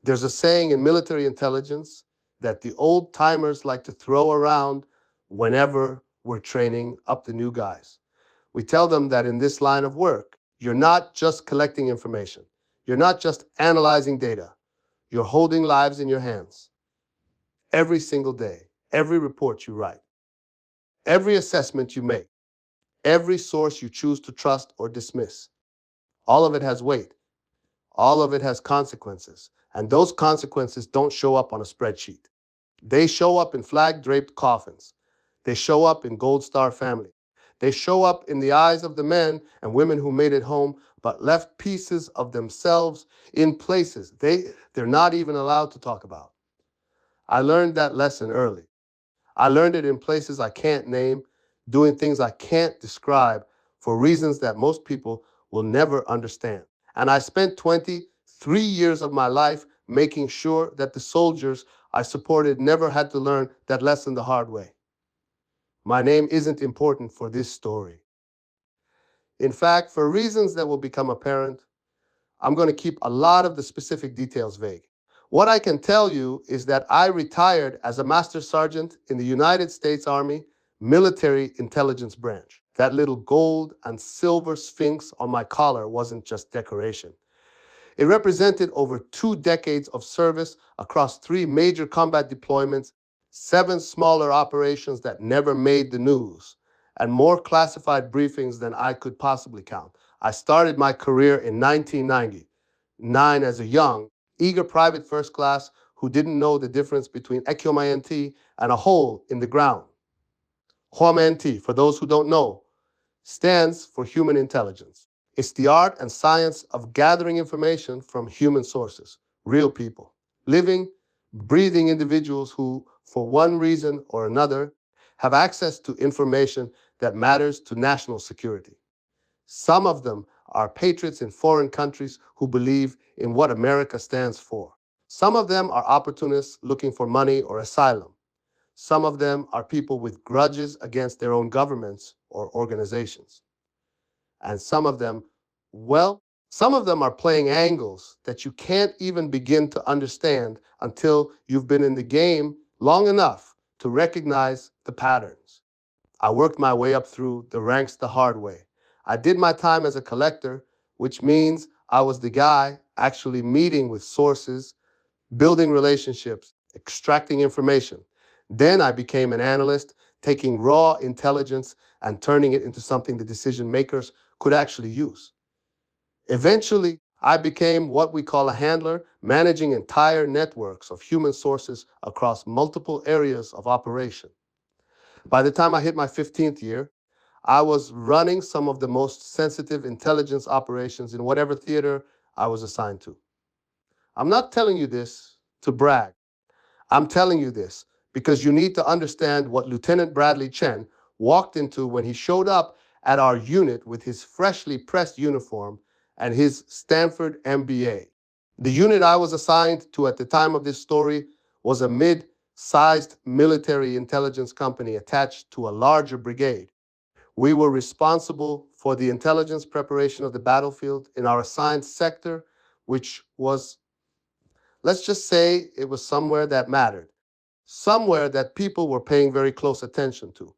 There's a saying in military intelligence that the old timers like to throw around whenever we're training up the new guys. We tell them that in this line of work, you're not just collecting information. You're not just analyzing data. You're holding lives in your hands. Every single day, every report you write, every assessment you make, every source you choose to trust or dismiss, all of it has weight. All of it has consequences. And those consequences don't show up on a spreadsheet. They show up in flag-draped coffins. They show up in Gold Star families. They show up in the eyes of the men and women who made it home but left pieces of themselves in places they're not even allowed to talk about. I learned that lesson early. I learned it in places I can't name, doing things I can't describe for reasons that most people will never understand. And I spent 23 years of my life making sure that the soldiers I supported never had to learn that lesson the hard way. My name isn't important for this story. In fact, for reasons that will become apparent, I'm going to keep a lot of the specific details vague. What I can tell you is that I retired as a master sergeant in the United States Army Military Intelligence Branch. That little gold and silver sphinx on my collar wasn't just decoration. It represented over 2 decades of service across 3 major combat deployments, 7 smaller operations that never made the news, and more classified briefings than I could possibly count. I started my career in 1990, 9 as a young, eager private first class who didn't know the difference between Ekyomant and a hole in the ground. HOMANT, for those who don't know, stands for human intelligence. It's the art and science of gathering information from human sources, real people, living, breathing individuals who, for one reason or another, have access to information that matters to national security. Some of them are patriots in foreign countries who believe in what America stands for. Some of them are opportunists looking for money or asylum. Some of them are people with grudges against their own governments or organizations. And well, some of them are playing angles that you can't even begin to understand until you've been in the game long enough to recognize the patterns. I worked my way up through the ranks the hard way. I did my time as a collector, which means I was the guy actually meeting with sources, building relationships, extracting information. Then I became an analyst, taking raw intelligence and turning it into something the decision makers could actually use. Eventually, I became what we call a handler, managing entire networks of human sources across multiple areas of operation. By the time I hit my 15th year, I was running some of the most sensitive intelligence operations in whatever theater I was assigned to. I'm not telling you this to brag. I'm telling you this because you need to understand what Lieutenant Bradley Chen walked into when he showed up at our unit with his freshly pressed uniform and his Stanford MBA. The unit I was assigned to at the time of this story was a mid-sized military intelligence company attached to a larger brigade. We were responsible for the intelligence preparation of the battlefield in our assigned sector, which was, let's just say, it was somewhere that mattered, somewhere that people were paying very close attention to.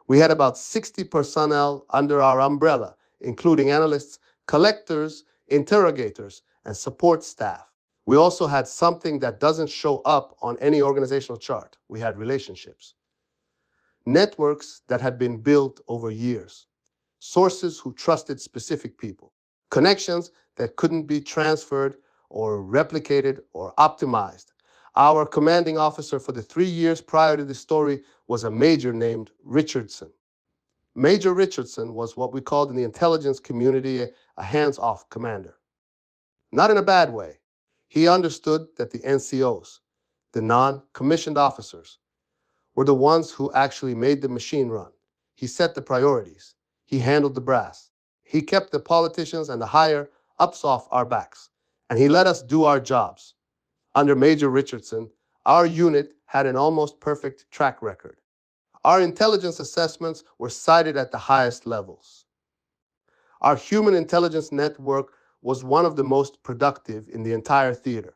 We had about 60 personnel under our umbrella, including analysts, collectors, interrogators, and support staff. We also had something that doesn't show up on any organizational chart. We had relationships. Networks that had been built over years. Sources who trusted specific people. Connections that couldn't be transferred or replicated or optimized. Our commanding officer for the 3 years prior to this story was a major named Richardson. Major Richardson was what we called in the intelligence community a hands-off commander. Not in a bad way. He understood that the NCOs, the non-commissioned officers, were the ones who actually made the machine run. He set the priorities. He handled the brass. He kept the politicians and the higher ups off our backs. And he let us do our jobs. Under Major Richardson, our unit had an almost perfect track record. Our intelligence assessments were cited at the highest levels. Our human intelligence network was one of the most productive in the entire theater.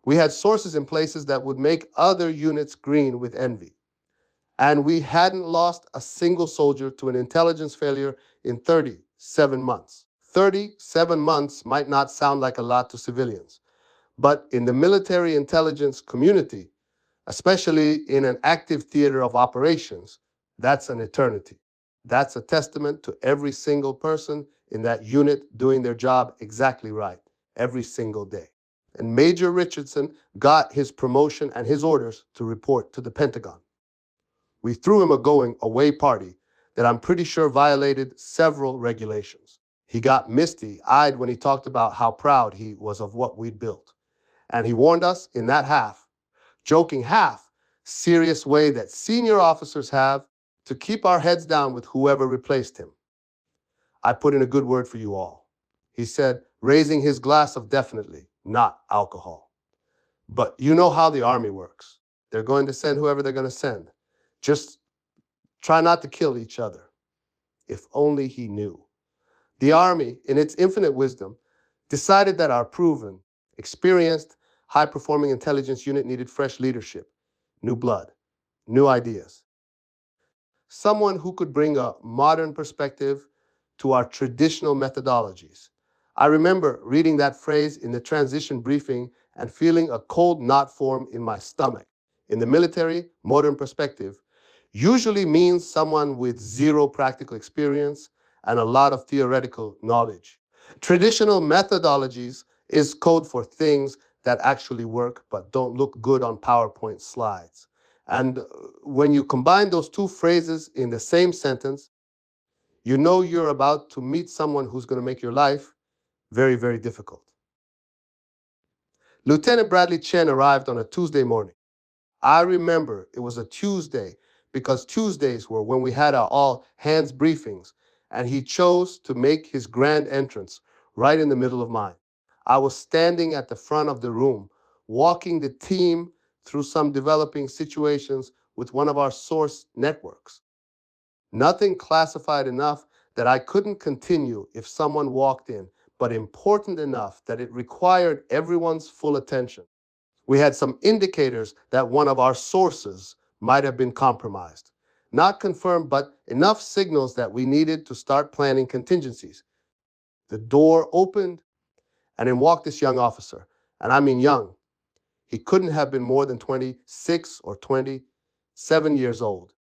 We had sources in places that would make other units green with envy. And we hadn't lost a single soldier to an intelligence failure in 37 months. 37 months might not sound like a lot to civilians, but in the military intelligence community, especially in an active theater of operations, that's an eternity. That's a testament to every single person in that unit doing their job exactly right, every single day. And Major Richardson got his promotion and his orders to report to the Pentagon. We threw him a going away party that I'm pretty sure violated several regulations. He got misty-eyed when he talked about how proud he was of what we'd built. And he warned us in that joking serious way that senior officers have to keep our heads down with whoever replaced him. I put in a good word for you all. He said, raising his glass of definitely not alcohol. But you know how the Army works. They're going to send whoever they're going to send. Just try not to kill each other. If only he knew. The Army, in its infinite wisdom, decided that our proven, experienced, high-performing intelligence unit needed fresh leadership, new blood, new ideas. Someone who could bring a modern perspective to our traditional methodologies. I remember reading that phrase in the transition briefing and feeling a cold knot form in my stomach. In the military, modern perspective usually means someone with zero practical experience and a lot of theoretical knowledge. Traditional methodologies is code for things that actually work but don't look good on PowerPoint slides. And when you combine those two phrases in the same sentence, you know you're about to meet someone who's going to make your life very, very difficult. Lieutenant Bradley Chen arrived on a Tuesday morning. I remember it was a Tuesday because Tuesdays were when we had our all-hands briefings, and he chose to make his grand entrance right in the middle of mine. I was standing at the front of the room, walking the team through some developing situations with one of our source networks. Nothing classified enough that I couldn't continue if someone walked in, but important enough that it required everyone's full attention. We had some indicators that one of our sources might have been compromised. Not confirmed, but enough signals that we needed to start planning contingencies. The door opened, and in walked this young officer. And I mean young. He couldn't have been more than 26 or 27 years old.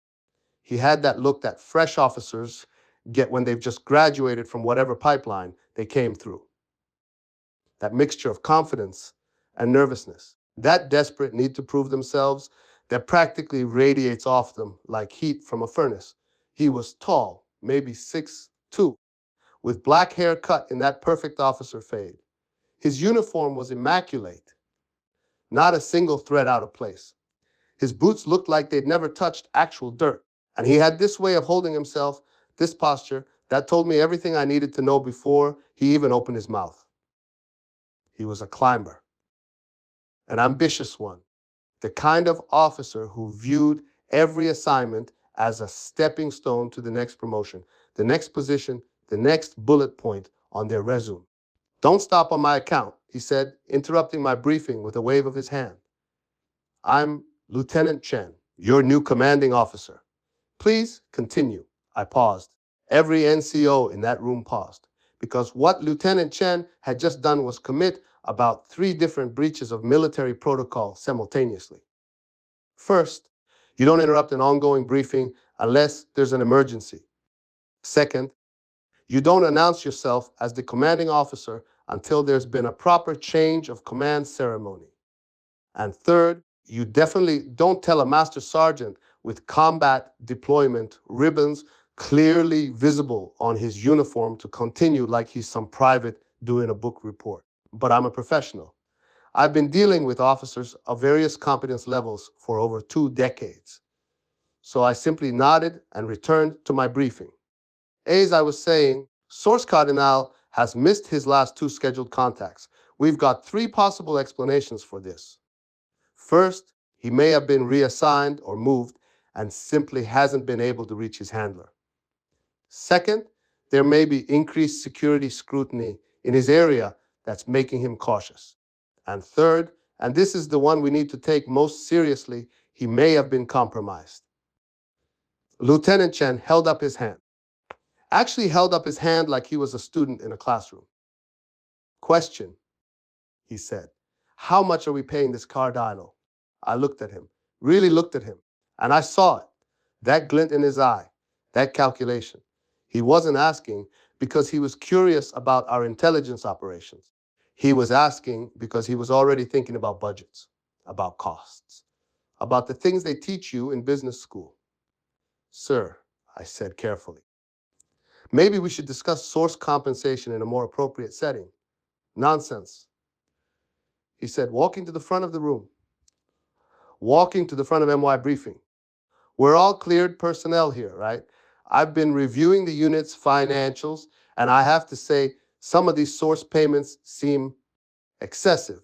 He had that look that fresh officers get when they've just graduated from whatever pipeline they came through. That mixture of confidence and nervousness. That desperate need to prove themselves that practically radiates off them like heat from a furnace. He was tall, maybe 6'2", with black hair cut in that perfect officer fade. His uniform was immaculate, not a single thread out of place. His boots looked like they'd never touched actual dirt. And he had this way of holding himself, this posture, that told me everything I needed to know before he even opened his mouth. He was a climber, an ambitious one, the kind of officer who viewed every assignment as a stepping stone to the next promotion, the next position, the next bullet point on their resume. Don't stop on my account, he said, interrupting my briefing with a wave of his hand. I'm Lieutenant Chen, your new commanding officer. Please continue. I paused. Every NCO in that room paused, because what Lieutenant Chen had just done was commit about 3 different breaches of military protocol simultaneously. First, you don't interrupt an ongoing briefing unless there's an emergency. Second, you don't announce yourself as the commanding officer until there's been a proper change of command ceremony. And third, you definitely don't tell a master sergeant with combat deployment ribbons clearly visible on his uniform to continue like he's some private doing a book report. But I'm a professional. I've been dealing with officers of various competence levels for over 2 decades. So I simply nodded and returned to my briefing. As I was saying, Source Cardinal has missed his last 2 scheduled contacts. We've got 3 possible explanations for this. First, he may have been reassigned or moved and simply hasn't been able to reach his handler. Second, there may be increased security scrutiny in his area that's making him cautious. And third, And this is the one we need to take most seriously. He may have been compromised. Lieutenant Chen held up his hand. Actually held up his hand like he was a student in a classroom. Question, he said. How much are we paying this car dyno? I looked at him, really looked at him, and I saw it. That glint in his eye, that calculation. He wasn't asking because he was curious about our intelligence operations. He was asking because he was already thinking about budgets, about costs, about the things they teach you in business school. Sir, I said carefully, maybe we should discuss source compensation in a more appropriate setting. Nonsense. He said, walking to the front of the room, walking to the front of MY briefing. We're all cleared personnel here, right? I've been reviewing the unit's financials, and I have to say, some of these source payments seem excessive.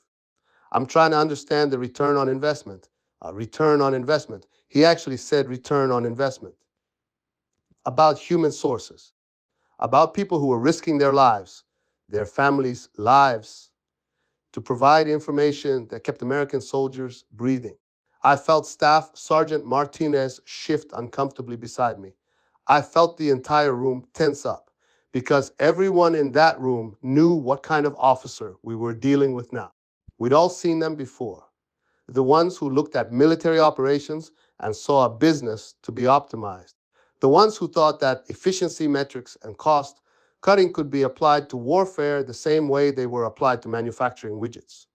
I'm trying to understand the return on investment. Return on investment. He actually said return on investment. About human sources, about people who are risking their lives, their families' lives, to provide information that kept American soldiers breathing. I felt Staff Sergeant Martinez shift uncomfortably beside me. I felt the entire room tense up because everyone in that room knew what kind of officer we were dealing with now. We'd all seen them before. The ones who looked at military operations and saw a business to be optimized. The ones who thought that efficiency metrics and cost cutting could be applied to warfare the same way they were applied to manufacturing widgets.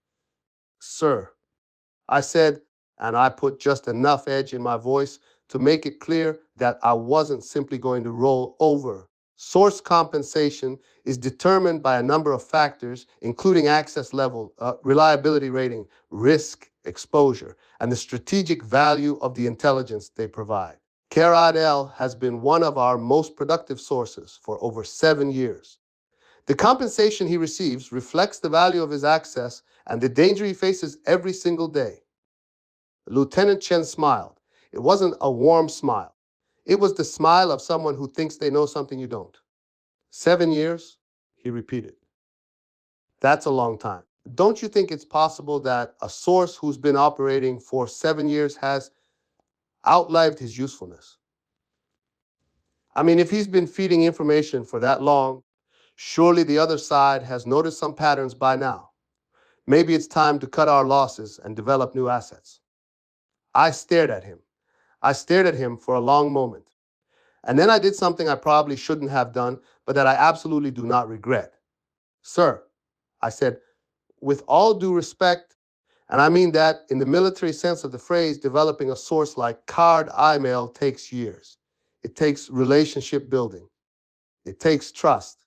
Sir, I said, and I put just enough edge in my voice to make it clear that I wasn't simply going to roll over. Source compensation is determined by a number of factors, including access level, reliability rating, risk, exposure, and the strategic value of the intelligence they provide. CARADL has been one of our most productive sources for over 7 years. The compensation he receives reflects the value of his access and the danger he faces every single day. Lieutenant Chen smiled. It wasn't a warm smile. It was the smile of someone who thinks they know something you don't. 7 years, he repeated. That's a long time. Don't you think it's possible that a source who's been operating for 7 years has outlived his usefulness? I mean, if he's been feeding information for that long, surely the other side has noticed some patterns by now. Maybe it's time to cut our losses and develop new assets. I stared at him. I stared at him for a long moment. And then I did something I probably shouldn't have done, but that I absolutely do not regret. Sir, I said, with all due respect, and I mean that in the military sense of the phrase, developing a source like card email takes years. It takes relationship building. It takes trust.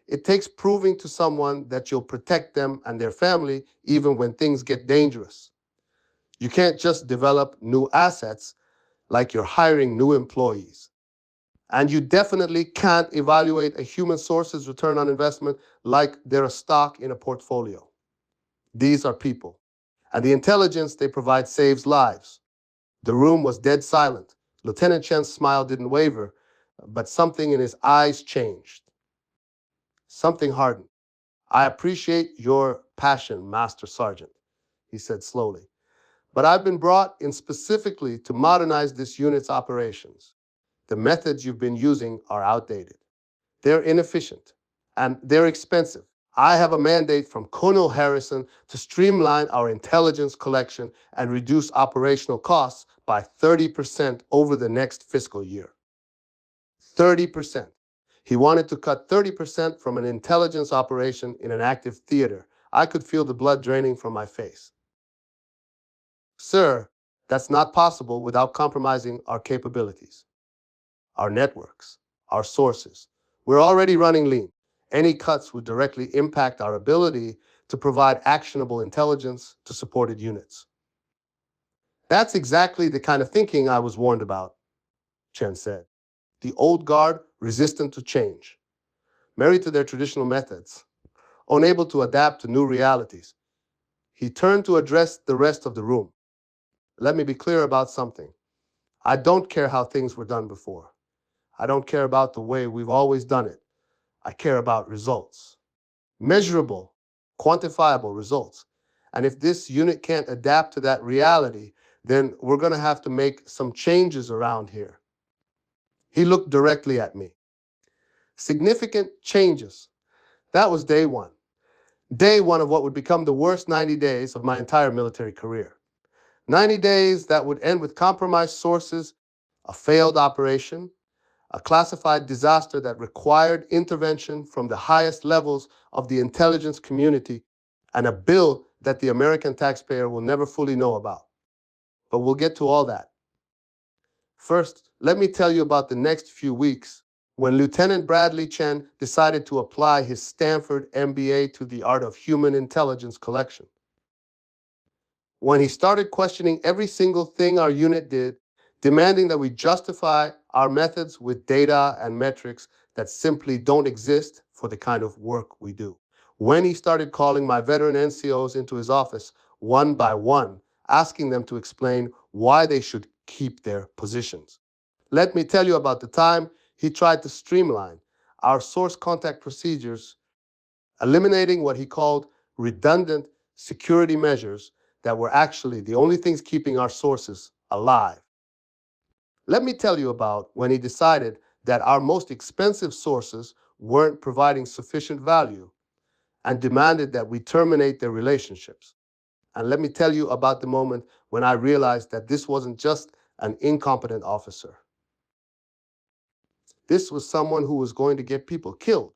It takes proving to someone that you'll protect them and their family even when things get dangerous. You can't just develop new assets like you're hiring new employees. And you definitely can't evaluate a human source's return on investment like they're a stock in a portfolio. These are people. And the intelligence they provide saves lives. The room was dead silent. Lieutenant Chen's smile didn't waver, but something in his eyes changed. Something hardened. I appreciate your passion, Master Sergeant, he said slowly. But I've been brought in specifically to modernize this unit's operations. The methods you've been using are outdated. They're inefficient, and they're expensive. I have a mandate from Colonel Harrison to streamline our intelligence collection and reduce operational costs by 30% over the next fiscal year. 30%. He wanted to cut 30% from an intelligence operation in an active theater. I could feel the blood draining from my face. Sir, that's not possible without compromising our capabilities, our networks, our sources. We're already running lean. Any cuts would directly impact our ability to provide actionable intelligence to supported units. That's exactly the kind of thinking I was warned about, Chen said. The old guard resistant to change, married to their traditional methods, unable to adapt to new realities. He turned to address the rest of the room. Let me be clear about something. I don't care how things were done before. I don't care about the way we've always done it. I care about results. Measurable, quantifiable results. And if this unit can't adapt to that reality, then we're going to have to make some changes around here. He looked directly at me. Significant changes. That was day one. Day one of what would become the worst 90 days of my entire military career. 90 days that would end with compromised sources, a failed operation, a classified disaster that required intervention from the highest levels of the intelligence community, and a bill that the American taxpayer will never fully know about. But we'll get to all that. First, let me tell you about the next few weeks when Lieutenant Bradley Chen decided to apply his Stanford MBA to the art of human intelligence collection. When he started questioning every single thing our unit did, demanding that we justify our methods with data and metrics that simply don't exist for the kind of work we do. When he started calling my veteran NCOs into his office one by one, asking them to explain why they should keep their positions. Let me tell you about the time he tried to streamline our source contact procedures, eliminating what he called redundant security measures that were actually the only things keeping our sources alive. Let me tell you about when he decided that our most expensive sources weren't providing sufficient value and demanded that we terminate their relationships. And let me tell you about the moment when I realized that this wasn't just an incompetent officer. This was someone who was going to get people killed.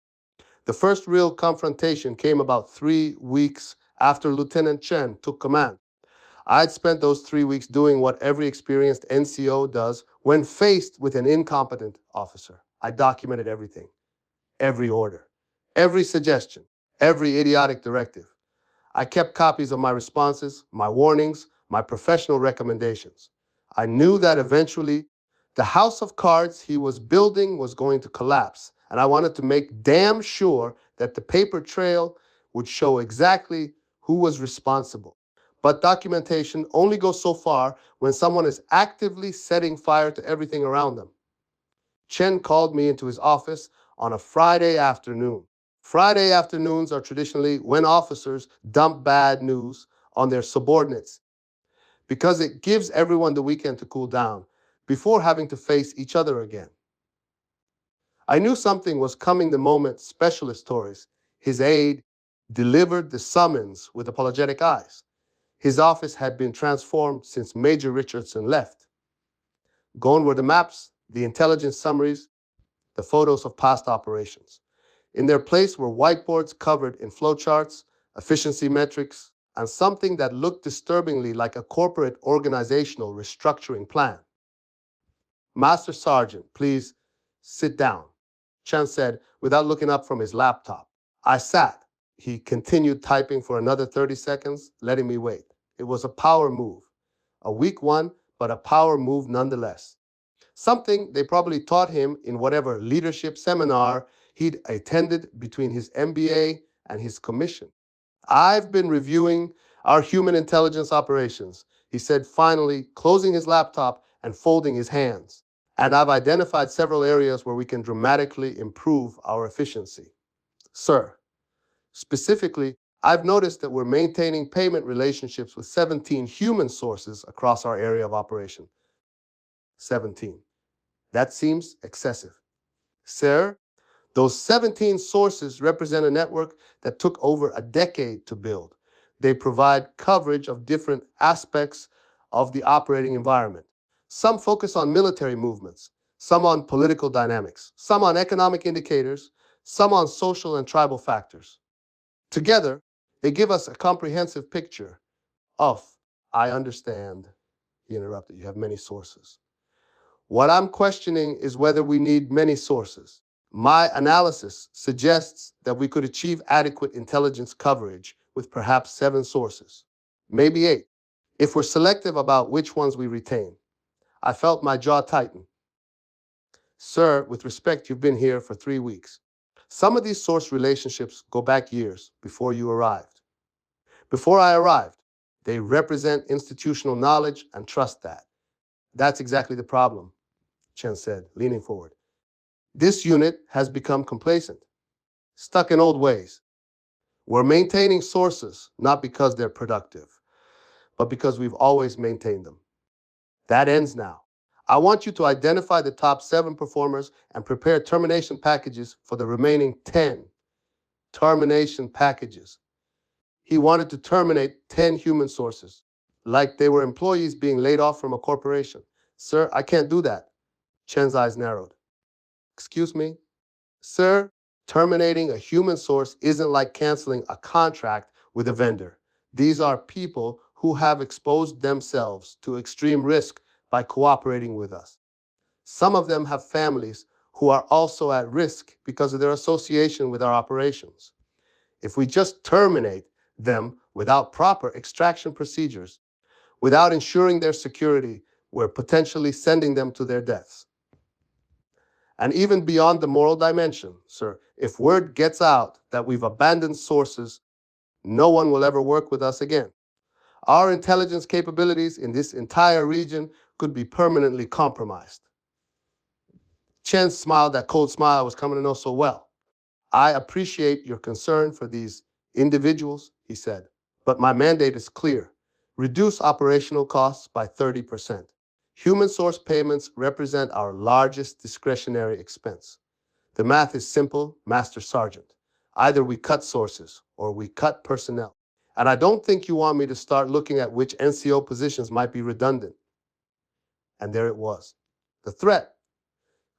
The first real confrontation came about 3 weeks after Lieutenant Chen took command. I'd spent those 3 weeks doing what every experienced NCO does when faced with an incompetent officer. I documented everything, every order, every suggestion, every idiotic directive. I kept copies of my responses, my warnings, my professional recommendations. I knew that eventually the house of cards he was building was going to collapse, and I wanted to make damn sure that the paper trail would show exactly who was responsible. But documentation only goes so far when someone is actively setting fire to everything around them. Chen called me into his office on a Friday afternoon. Friday afternoons are traditionally when officers dump bad news on their subordinates because it gives everyone the weekend to cool down before having to face each other again. I knew something was coming the moment Specialist Torres, his aide, delivered the summons with apologetic eyes. His office had been transformed since Major Richardson left. Gone were the maps, the intelligence summaries, the photos of past operations. In their place were whiteboards covered in flowcharts, efficiency metrics, and something that looked disturbingly like a corporate organizational restructuring plan. Master Sergeant, please sit down, Chen said without looking up from his laptop. I sat. He continued typing for another 30 seconds, letting me wait. It was a power move. A weak one, but a power move nonetheless. Something they probably taught him in whatever leadership seminar he'd attended between his MBA and his commission. I've been reviewing our human intelligence operations, he said finally, closing his laptop and folding his hands. And I've identified several areas where we can dramatically improve our efficiency. Sir, specifically, I've noticed that we're maintaining payment relationships with 17 human sources across our area of operation. 17. That seems excessive. Sir, those 17 sources represent a network that took over a decade to build. They provide coverage of different aspects of the operating environment. Some focus on military movements, some on political dynamics, some on economic indicators, some on social and tribal factors. Together, they give us a comprehensive picture of, I understand, he interrupted, you have many sources. What I'm questioning is whether we need many sources. My analysis suggests that we could achieve adequate intelligence coverage with perhaps 7 sources, maybe 8, if we're selective about which ones we retain. I felt my jaw tighten. Sir, with respect, you've been here for 3 weeks. Some of these source relationships go back years before you arrived. Before I arrived, they represent institutional knowledge and trust that. That's exactly the problem, Chen said, leaning forward. This unit has become complacent, stuck in old ways. We're maintaining sources not because they're productive, but because we've always maintained them. That ends now. I want you to identify the top 7 performers and prepare termination packages for the remaining 10. Termination packages. He wanted to terminate 10 human sources, like they were employees being laid off from a corporation. Sir, I can't do that. Chen's eyes narrowed. Excuse me? Sir, terminating a human source isn't like canceling a contract with a vendor. These are people who have exposed themselves to extreme risk by cooperating with us. Some of them have families who are also at risk because of their association with our operations. If we just terminate them without proper extraction procedures, without ensuring their security, we're potentially sending them to their deaths. And even beyond the moral dimension, sir, if word gets out that we've abandoned sources, no one will ever work with us again. Our intelligence capabilities in this entire region could be permanently compromised. Chen smiled that cold smile I was coming to know so well. I appreciate your concern for these individuals, he said, but my mandate is clear. Reduce operational costs by 30%. Human source payments represent our largest discretionary expense. The math is simple, Master Sergeant. Either we cut sources or we cut personnel. And I don't think you want me to start looking at which NCO positions might be redundant. And there it was. The threat.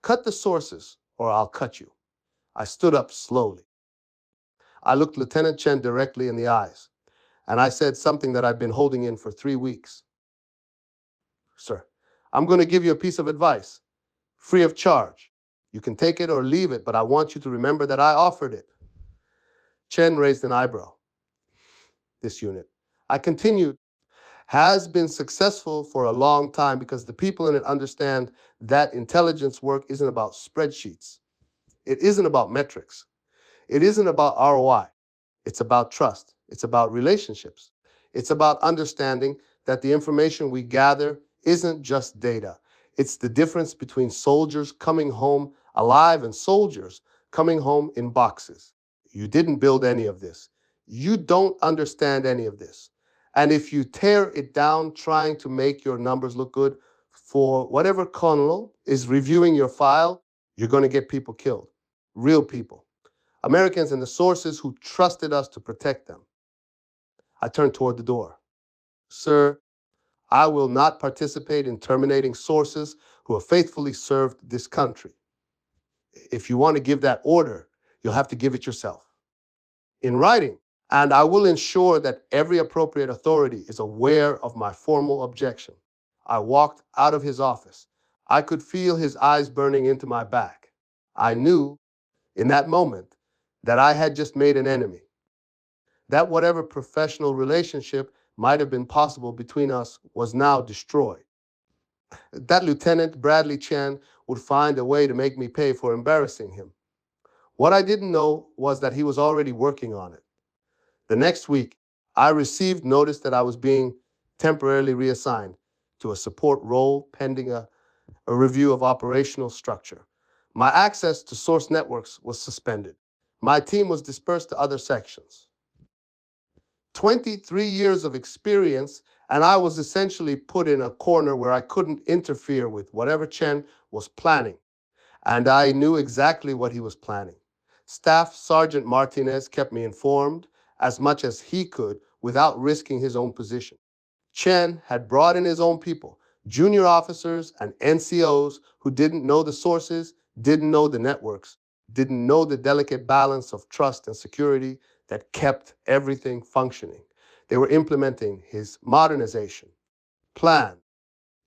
Cut the sources or I'll cut you. I stood up slowly. I looked Lieutenant Chen directly in the eyes, and I said something that I've been holding in for 3 weeks. Sir, I'm going to give you a piece of advice, free of charge. You can take it or leave it, but I want you to remember that I offered it. Chen raised an eyebrow. This unit, I continued, has been successful for a long time because the people in it understand that intelligence work isn't about spreadsheets. It isn't about metrics. It isn't about ROI. It's about trust. It's about relationships. It's about understanding that the information we gather isn't just data. It's the difference between soldiers coming home alive and soldiers coming home in boxes. You didn't build any of this. You don't understand any of this. And if you tear it down trying to make your numbers look good for whatever colonel is reviewing your file, you're going to get people killed. Real people. Americans and the sources who trusted us to protect them. I turned toward the door. Sir, I will not participate in terminating sources who have faithfully served this country. If you want to give that order, you'll have to give it yourself. In writing, and I will ensure that every appropriate authority is aware of my formal objection. I walked out of his office. I could feel his eyes burning into my back. I knew, in that moment, that I had just made an enemy. That whatever professional relationship might have been possible between us was now destroyed. That Lieutenant Bradley Chen would find a way to make me pay for embarrassing him. What I didn't know was that he was already working on it. The next week, I received notice that I was being temporarily reassigned to a support role pending a review of operational structure. My access to source networks was suspended. My team was dispersed to other sections. 23 years of experience, and I was essentially put in a corner where I couldn't interfere with whatever Chen was planning. And I knew exactly what he was planning. Staff Sergeant Martinez kept me informed as much as he could without risking his own position. Chen had brought in his own people, junior officers and NCOs who didn't know the sources, didn't know the networks, didn't know the delicate balance of trust and security that kept everything functioning. They were implementing his modernization plan.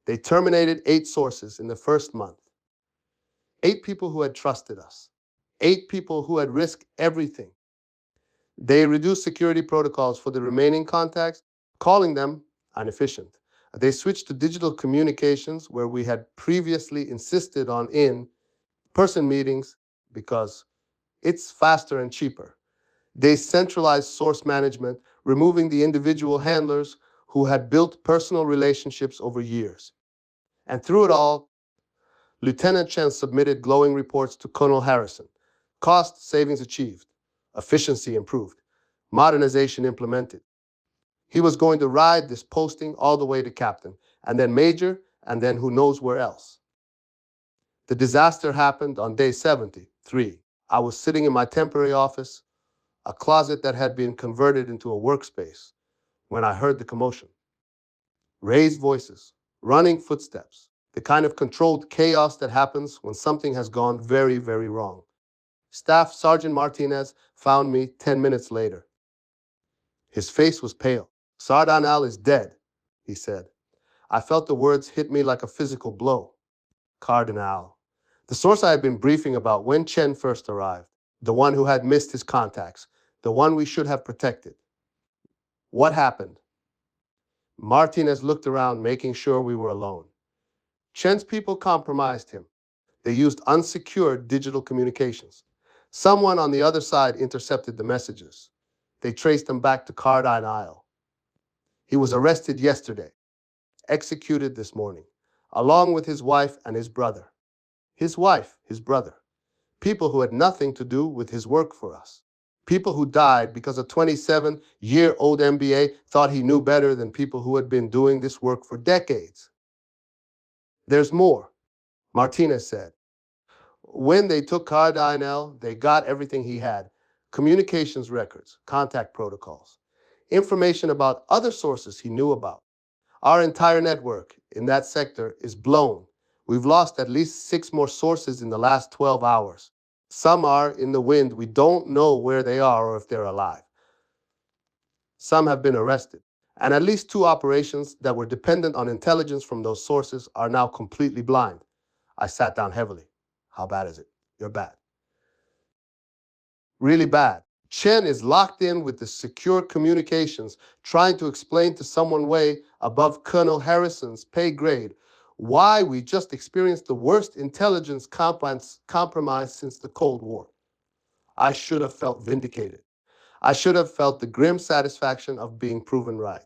They terminated 8 sources in the first month. 8 people who had trusted us. 8 people who had risked everything. They reduced security protocols for the remaining contacts, calling them inefficient. They switched to digital communications where we had previously insisted on in-person meetings because it's faster and cheaper. They centralized source management, removing the individual handlers who had built personal relationships over years. And through it all, Lieutenant Chen submitted glowing reports to Colonel Harrison. Cost savings achieved. Efficiency improved. Modernization implemented. He was going to ride this posting all the way to captain, and then major, and then who knows where else. The disaster happened on day 73. I was sitting in my temporary office, a closet that had been converted into a workspace, when I heard the commotion. Raised voices, running footsteps, the kind of controlled chaos that happens when something has gone very, very wrong. Staff Sergeant Martinez found me 10 minutes later. His face was pale. Sardanal is dead, he said. I felt the words hit me like a physical blow. Cardinal. The source I had been briefing about when Chen first arrived. The one who had missed his contacts. The one we should have protected. What happened? Martinez looked around, making sure we were alone. Chen's people compromised him. They used unsecured digital communications. Someone on the other side intercepted the messages. They traced them back to Cardinal. He was arrested yesterday, executed this morning, along with his wife and his brother. His wife, his brother. People who had nothing to do with his work for us. People who died because a 27-year-old MBA thought he knew better than people who had been doing this work for decades. There's more, Martinez said. When they took Cardinal, they got everything he had. Communications records, contact protocols, information about other sources he knew about. Our entire network in that sector is blown. We've lost at least 6 more sources in the last 12 hours. Some are in the wind. We don't know where they are or if they're alive. Some have been arrested. And at least 2 operations that were dependent on intelligence from those sources are now completely blind. I sat down heavily. How bad is it? You're bad. Really bad. Chen is locked in with the secure communications, trying to explain to someone way above Colonel Harrison's pay grade why we just experienced the worst intelligence compromise since the Cold War. I should have felt vindicated. I should have felt the grim satisfaction of being proven right.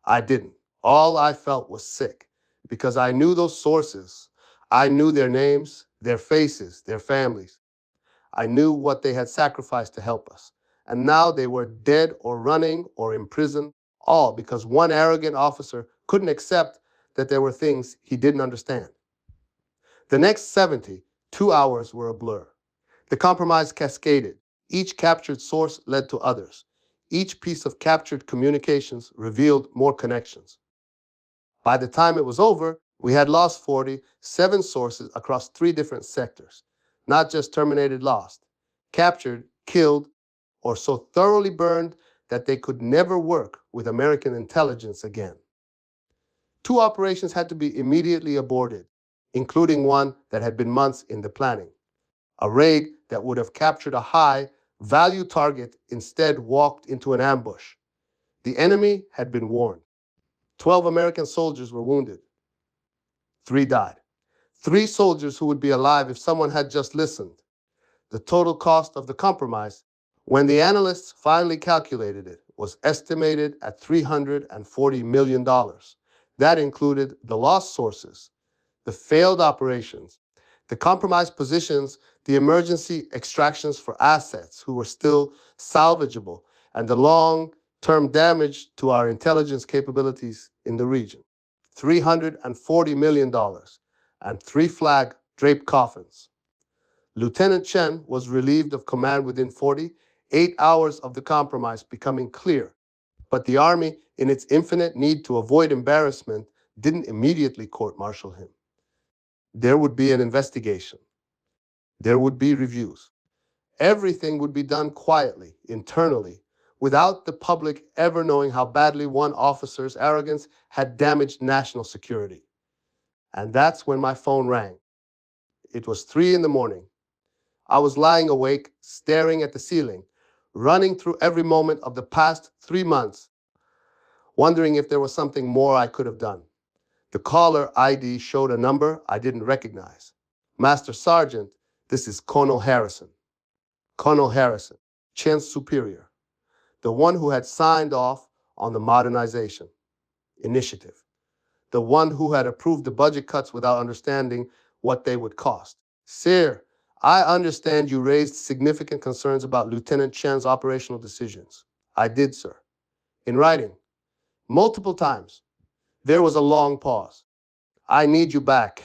I didn't. All I felt was sick, because I knew those sources. I knew their names, their faces, their families. I knew what they had sacrificed to help us. And now they were dead or running or imprisoned, all because one arrogant officer couldn't accept that there were things he didn't understand. The next 72 hours were a blur. The compromise cascaded. Each captured source led to others. Each piece of captured communications revealed more connections. By the time it was over, we had lost 47 sources across 3 different sectors. Not just terminated, lost, captured, killed, or so thoroughly burned that they could never work with American intelligence again. 2 operations had to be immediately aborted, including one that had been months in the planning. A raid that would have captured a high-value target instead walked into an ambush. The enemy had been warned. 12 American soldiers were wounded. 3 died. 3 soldiers who would be alive if someone had just listened. The total cost of the compromise, when the analysts finally calculated it, was estimated at $340 million. That included the lost sources, the failed operations, the compromised positions, the emergency extractions for assets who were still salvageable, and the long-term damage to our intelligence capabilities in the region. $340 million and 3 flag-draped coffins. Lieutenant Chen was relieved of command within 48 hours of the compromise becoming clear, but the Army, in its infinite need to avoid embarrassment, didn't immediately court-martial him. There would be an investigation. There would be reviews. Everything would be done quietly, internally, without the public ever knowing how badly one officer's arrogance had damaged national security. And that's when my phone rang. It was 3 in the morning. I was lying awake, staring at the ceiling, running through every moment of the past 3 months, wondering if there was something more I could have done. The caller ID showed a number I didn't recognize. Master Sergeant, this is Colonel Harrison. Colonel Harrison, Chen's superior, the one who had signed off on the modernization initiative, the one who had approved the budget cuts without understanding what they would cost. Sir, I understand you raised significant concerns about Lieutenant Chen's operational decisions. I did, sir. In writing, multiple times. There was a long pause. I need you back,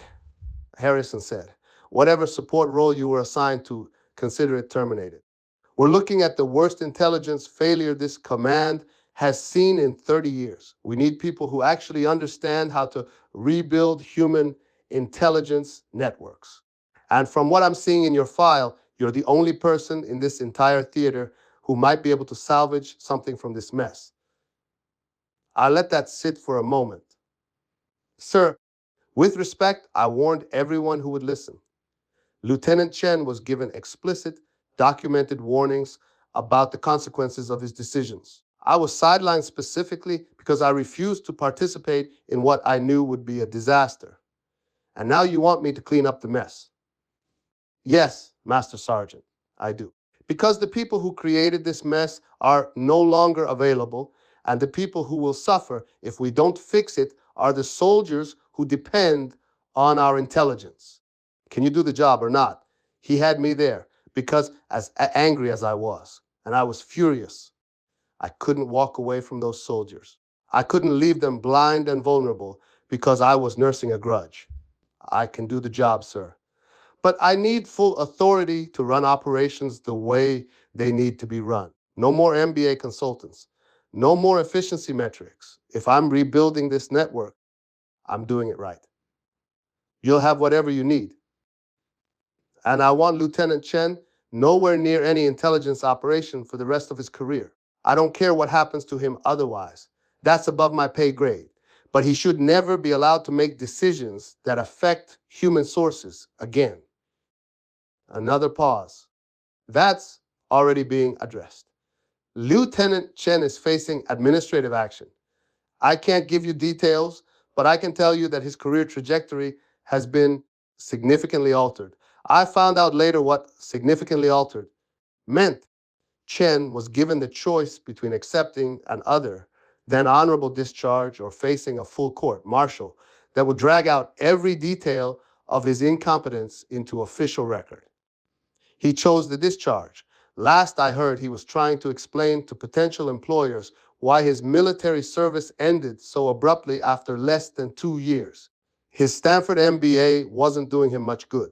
Harrison said. Whatever support role you were assigned to, consider it terminated. We're looking at the worst intelligence failure this command has seen in 30 years. We need people who actually understand how to rebuild human intelligence networks. And from what I'm seeing in your file, you're the only person in this entire theater who might be able to salvage something from this mess. I'll let that sit for a moment. Sir, with respect, I warned everyone who would listen. Lieutenant Chen was given explicit, documented warnings about the consequences of his decisions. I was sidelined specifically because I refused to participate in what I knew would be a disaster. And now you want me to clean up the mess. Yes, Master Sergeant, I do. Because the people who created this mess are no longer available, and the people who will suffer if we don't fix it are the soldiers who depend on our intelligence. Can you do the job or not? He had me there because as angry as I was, and I was furious, I couldn't walk away from those soldiers. I couldn't leave them blind and vulnerable because I was nursing a grudge. I can do the job, sir. But I need full authority to run operations the way they need to be run. No more MBA consultants. No more efficiency metrics. If I'm rebuilding this network, I'm doing it right. You'll have whatever you need. And I want Lieutenant Chen nowhere near any intelligence operation for the rest of his career. I don't care what happens to him otherwise. That's above my pay grade. But he should never be allowed to make decisions that affect human sources again. Another pause. That's already being addressed. Lieutenant Chen is facing administrative action. I can't give you details, but I can tell you that his career trajectory has been significantly altered. I found out later what significantly altered meant. Chen was given the choice between accepting an other than honorable discharge or facing a full court martial that would drag out every detail of his incompetence into official record. He chose the discharge. Last I heard, he was trying to explain to potential employers why his military service ended so abruptly after less than 2 years. His Stanford MBA wasn't doing him much good.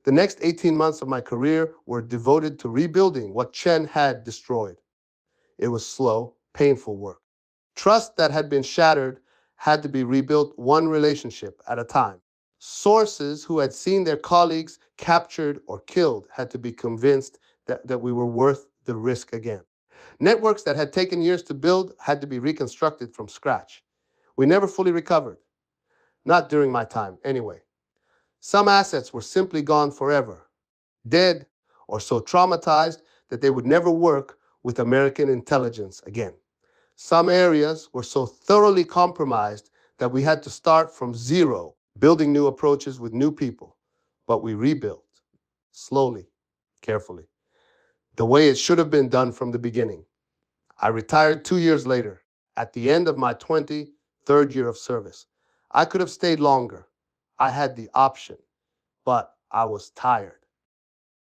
The next 18 months of my career were devoted to rebuilding what Chen had destroyed. It was slow, painful work. Trust that had been shattered had to be rebuilt one relationship at a time. Sources who had seen their colleagues captured or killed had to be convinced that we were worth the risk again. Networks that had taken years to build had to be reconstructed from scratch. We never fully recovered. Not during my time, anyway. Some assets were simply gone forever, dead, or so traumatized that they would never work with American intelligence again. Some areas were so thoroughly compromised that we had to start from zero, building new approaches with new people. But we rebuilt, slowly, carefully, the way it should have been done from the beginning. I retired 2 years later, at the end of my 23rd year of service. I could have stayed longer. I had the option, but I was tired.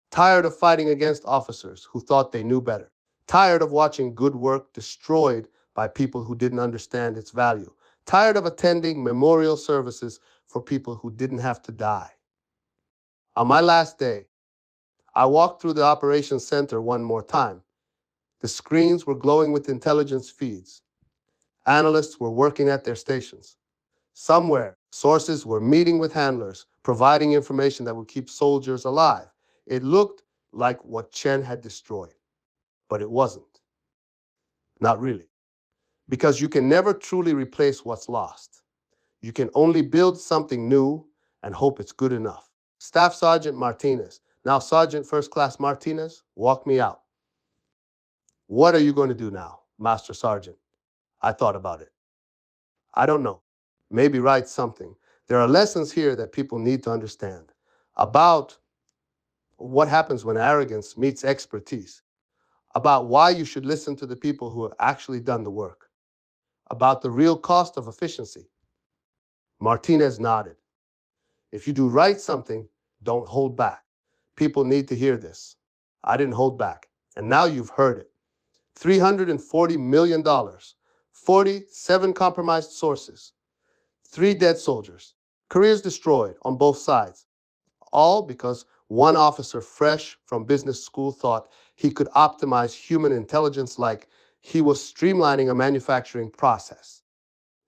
Tired of fighting against officers who thought they knew better. Tired of watching good work destroyed by people who didn't understand its value. Tired of attending memorial services for people who didn't have to die. On my last day, I walked through the operations center one more time. The screens were glowing with intelligence feeds. Analysts were working at their stations. Somewhere, sources were meeting with handlers, providing information that would keep soldiers alive. It looked like what Chen had destroyed, but it wasn't. Not really. Because you can never truly replace what's lost. You can only build something new and hope it's good enough. Staff Sergeant Martinez, now Sergeant First Class Martinez, walk me out. What are you going to do now, Master Sergeant? I thought about it. I don't know. Maybe write something. There are lessons here that people need to understand about what happens when arrogance meets expertise, about why you should listen to the people who have actually done the work, about the real cost of efficiency. Martinez nodded. If you do write something, don't hold back. People need to hear this. I didn't hold back, and now you've heard it. $340 million, 47 compromised sources, 3 dead soldiers, careers destroyed on both sides, all because one officer fresh from business school thought he could optimize human intelligence like he was streamlining a manufacturing process.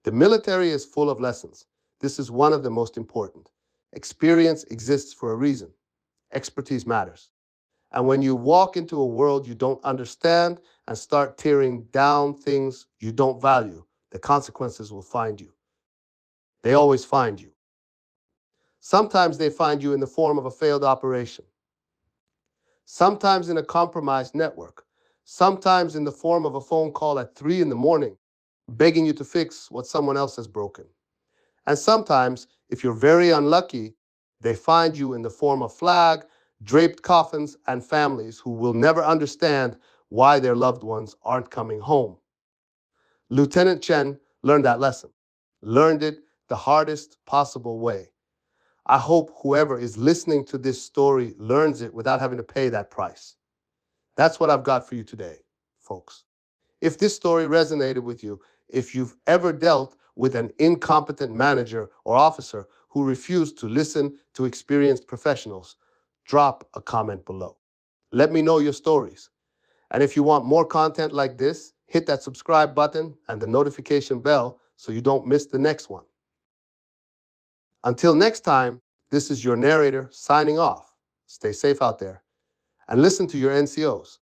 The military is full of lessons. This is one of the most important. Experience exists for a reason. Expertise matters. And when you walk into a world you don't understand and start tearing down things you don't value, the consequences will find you. They always find you. Sometimes they find you in the form of a failed operation. Sometimes in a compromised network. Sometimes in the form of a phone call at 3 in the morning, begging you to fix what someone else has broken. And sometimes, if you're very unlucky, they find you in the form of flag, draped coffins, and families who will never understand why their loved ones aren't coming home. Lieutenant Chen learned that lesson, learned it the hardest possible way. I hope whoever is listening to this story learns it without having to pay that price. That's what I've got for you today, folks. If this story resonated with you, if you've ever dealt with an incompetent manager or officer who refused to listen to experienced professionals, drop a comment below. Let me know your stories. And if you want more content like this, hit that subscribe button and the notification bell so you don't miss the next one. Until next time, this is your narrator signing off. Stay safe out there and listen to your NCOs.